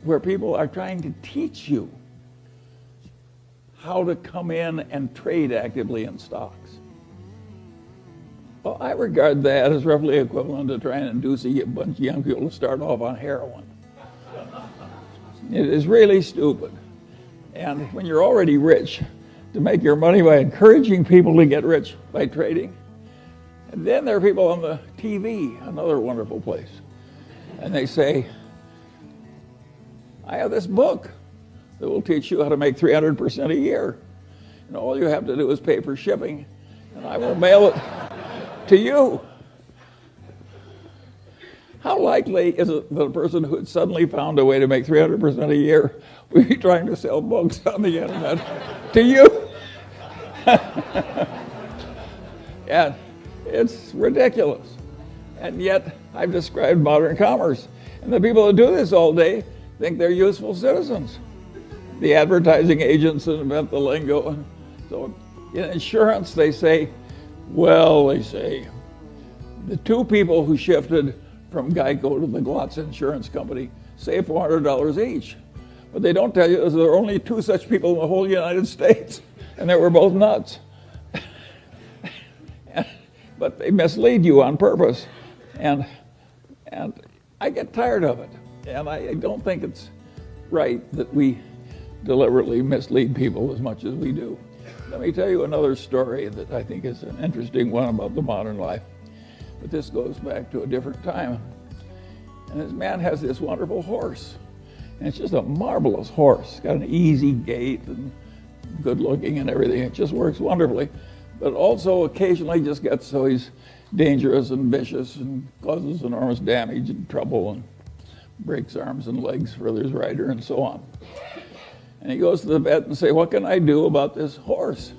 where people are trying to teach you how to come in and trade actively in stocks. Well, I regard that as roughly equivalent to trying to induce a bunch of young people to start off on heroin. It is really stupid. And when you're already rich, to make your money by encouraging people to get rich by trading. And then there are people on the TV, another wonderful place. And they say, I have this book that will teach you how to make 300% a year. And all you have to do is pay for shipping, and I will mail it to you. How likely is it that a person who had suddenly found a way to make 300% a year would be trying to sell books on the internet to you? And it's ridiculous. And yet, I've described modern commerce. And the people who do this all day think they're useful citizens. The advertising agents that invent the lingo. And so in insurance, they say, the two people who shifted from Geico to the Glotz Insurance Company saved $400 each. But they don't tell you there are only two such people in the whole United States, and they were both nuts. But they mislead you on purpose. And I get tired of it. And I don't think it's right that we deliberately mislead people as much as we do. Let me tell you another story that I think is an interesting one about the modern life. But this goes back to a different time. And this man has this wonderful horse. And it's just a marvelous horse. It's got an easy gait and good looking and everything. It just works wonderfully. But also occasionally just gets so he's dangerous and vicious and causes enormous damage and trouble and breaks arms and legs for his rider and so on. And he goes to the vet and says, what can I do about this horse?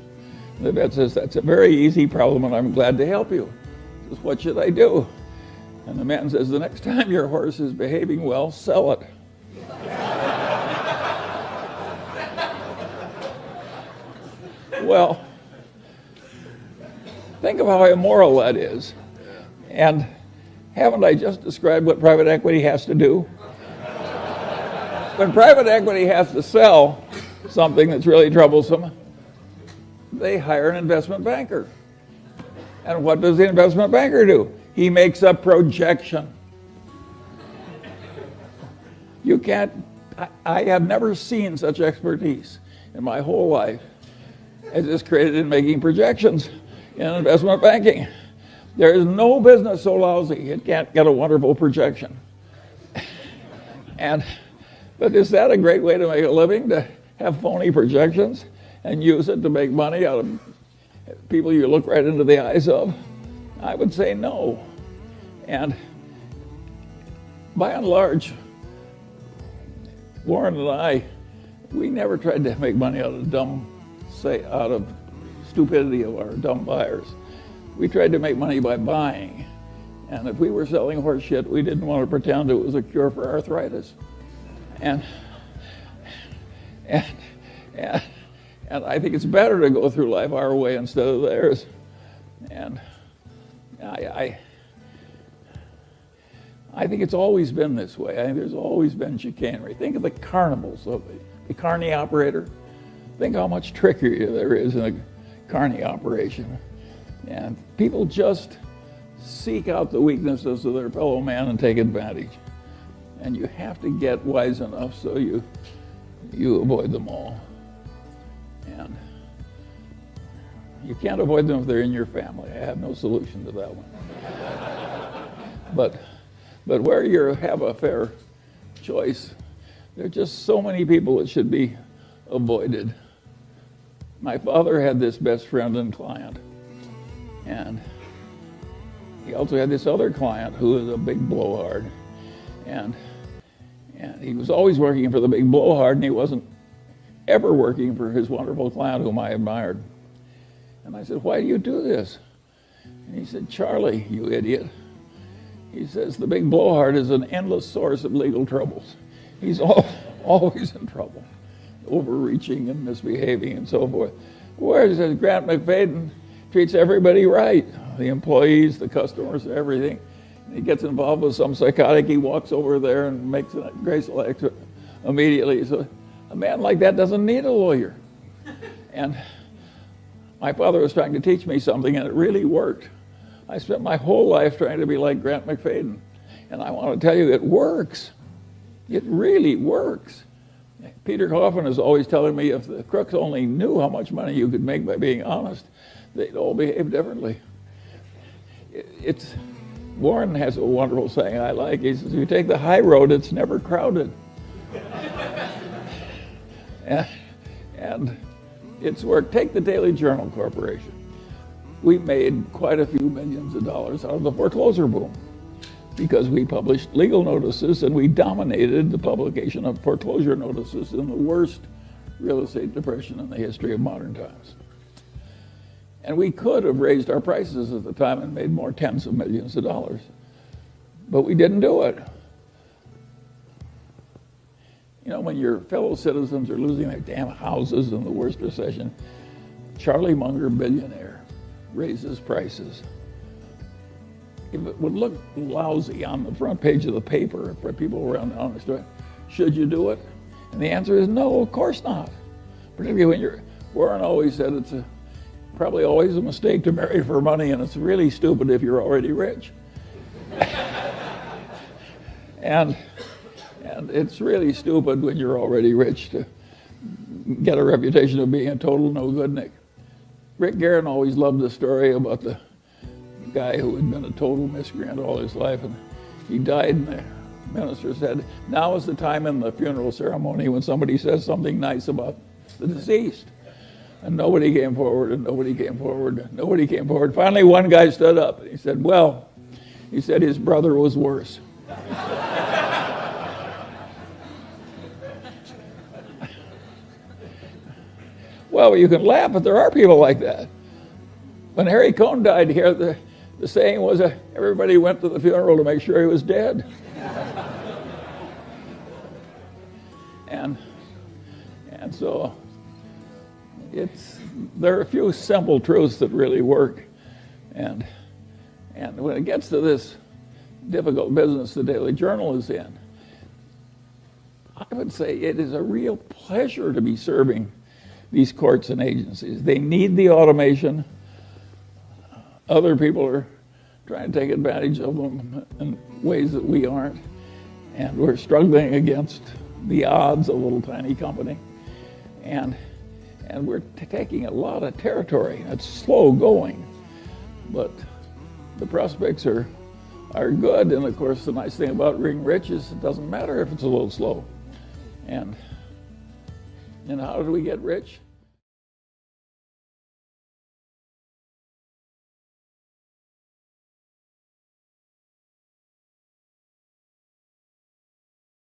And the vet says, that's a very easy problem and I'm glad to help you. He says, what should I do? And the man says, the next time your horse is behaving well, sell it. Well, think of how immoral that is. And haven't I just described what private equity has to do? When private equity has to sell something that's really troublesome, they hire an investment banker. And what does the investment banker do? He makes a projection. You can't, I have never seen such expertise in my whole life as is created in making projections in investment banking. There is no business so lousy it can't get a wonderful projection. But is that a great way to make a living, to have phony projections and use it to make money out of people you look right into the eyes of? I would say no. And by and large, Warren and I, we never tried to make money out of stupidity of our dumb buyers. We tried to make money by buying. And if we were selling horse shit, we didn't want to pretend it was a cure for arthritis. And I think it's better to go through life our way instead of theirs. And I think it's always been this way. I think there's always been chicanery. Think of the carnivals, the carny operator. Think how much trickery there is in a carny operation. And people just seek out the weaknesses of their fellow man and take advantage. And you have to get wise enough so you avoid them all. And you can't avoid them if they're in your family. I have no solution to that one. But where you have a fair choice, there are just so many people that should be avoided. My father had this best friend and client. And he also had this other client who was a big blowhard. And he was always working for the big blowhard, and he wasn't ever working for his wonderful client whom I admired. And I said, why do you do this? And he said, Charlie, you idiot. He says, the big blowhard is an endless source of legal troubles. He's always in trouble, overreaching and misbehaving and so forth. Whereas Grant McFadden treats everybody right, the employees, the customers, everything. And he gets involved with some psychotic, he walks over there and makes a graceful immediately. So a man like that doesn't need a lawyer. And my father was trying to teach me something, and it really worked. I spent my whole life trying to be like Grant McFadden. And I want to tell you, it works. It really works. Peter Coffin is always telling me if the crooks only knew how much money you could make by being honest, they'd all behave differently. Warren has a wonderful saying I like. He says, if you take the high road, it's never crowded. and it's worked. Take the Daily Journal Corporation. We made quite a few millions of dollars out of the foreclosure boom because we published legal notices and we dominated the publication of foreclosure notices in the worst real estate depression in the history of modern times. And we could have raised our prices at the time and made more tens of millions of dollars, but we didn't do it. You know, when your fellow citizens are losing their damn houses in the worst recession, Charlie Munger, billionaire, raises prices. If it would look lousy on the front page of the paper for people around the honest way, should you do it? And the answer is no, of course not. Particularly when Warren always said it's probably always a mistake to marry for money, and it's really stupid if you're already rich. and it's really stupid when you're already rich to get a reputation of being a total no-goodnik. Rick Guerin always loved the story about the guy who had been a total miscreant all his life, and he died, and the minister said, now is the time in the funeral ceremony when somebody says something nice about the deceased. And nobody came forward, and nobody came forward, and nobody came forward. Finally, one guy stood up, and he said, well, he said his brother was worse. Well, you can laugh, but there are people like that. When Harry Cohn died here, the saying was everybody went to the funeral to make sure he was dead. and so there are a few simple truths that really work. And when it gets to this difficult business the Daily Journal is in, I would say it is a real pleasure to be serving these courts and agencies. They need the automation. Other people are trying to take advantage of them in ways that we aren't. And we're struggling against the odds of a little tiny company. And we're taking a lot of territory. It's slow going, but the prospects are good. And of course, the nice thing about being rich is it doesn't matter if it's a little slow. And how do we get rich?